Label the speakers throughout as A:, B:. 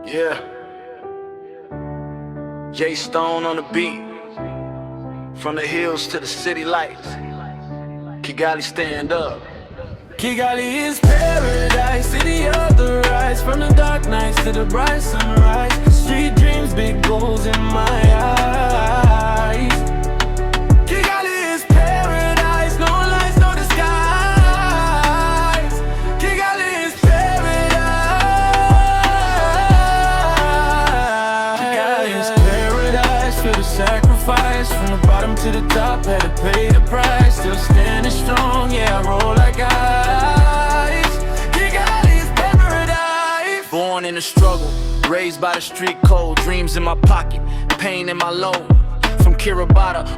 A: Yeah. J Stone on the beat. From the hills to the city lights. Kigali, stand up.
B: Kigali is paradise, city of the rise. From the dark nights to the bright sunrise. Street dreams, big goals in my eyes. Kigali is paradise, no lights, no disguise. Kigali is paradise. Kigali is paradise, feel the sacrifice. From the bottom to the top, had to pay the price. Still standing strong, yeah, I roll like ice. Kigali is paradise.
A: Born in the struggle, raised by the street code. Dreams in my pocket, pain in my load. From Kigali,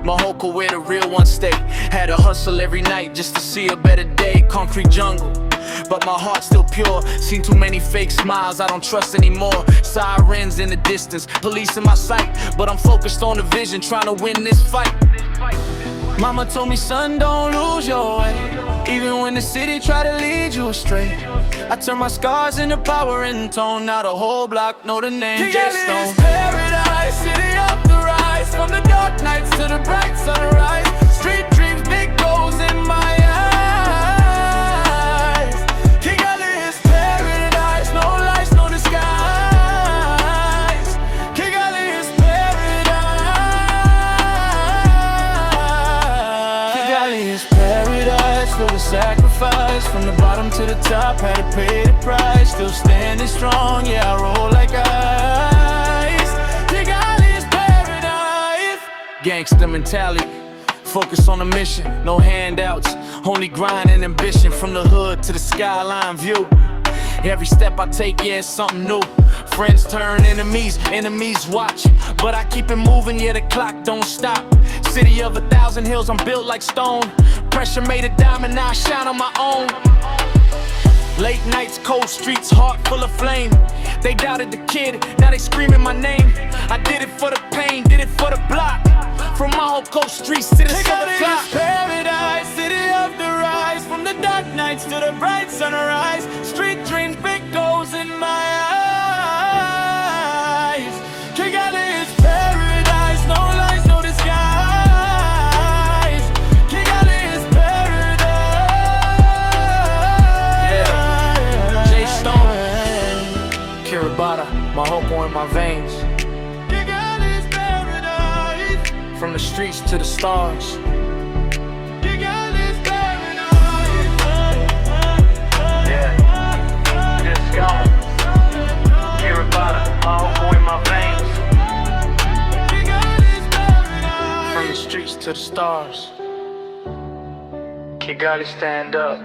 A: Mahoko, where the real ones stay. Had to hustle every night just to see a better day. Concrete jungle, but my heart's still pure. Seen too many fake smiles, I don't trust anymore. Sirens in the distance, police in my sight, but I'm focused on the vision, trying to win this fight. Mama told me, son, don't lose your way, even when the city try to lead you astray. I turn my scars into power and tone. Now the whole block know the name J Stone.
B: Is paradise, city of the rise. From the dark nights to the bright sunrise. Street dreams, big goals in my eyes. Kigali is paradise, no lights, no disguise. Kigali is paradise. Kigali is paradise, for the sacrifice. From the bottom to the top, had to pay the price. Still standing strong, yeah, I roll like ice. Kigali is paradise.
A: Gangsta mentality, focus on the mission, no handouts, only grind and ambition. From the hood to the skyline view, every step I take, yeah, it's something new. Friends turn enemies, enemies watch, but I keep it moving, yeah, the clock don't stop. City of 1,000 hills, I'm built like stone. Pressure made a diamond, now I shine on my own. Late nights, cold streets, heart full of flame. They doubted the kid, now they screaming my name. I did it for the pain, did it for the block. From my whole coast streets to the silver clock.
B: Paradise, city of the rise. From the dark nights to the bright sunrise. Street dreams, big goals in my eyes. Kigali is paradise, no lights, no disguise. Kigali is paradise.
A: Yeah, J Stone, Kigali, Mahoko in my veins.
B: Kigali is paradise.
A: From the streets to the stars.
B: Kigali is paradise.
A: Yeah, just gone. Kigali, Mahoko in my veins.
B: Kigali is paradise.
A: From the streets to the stars. Kigali, stand up.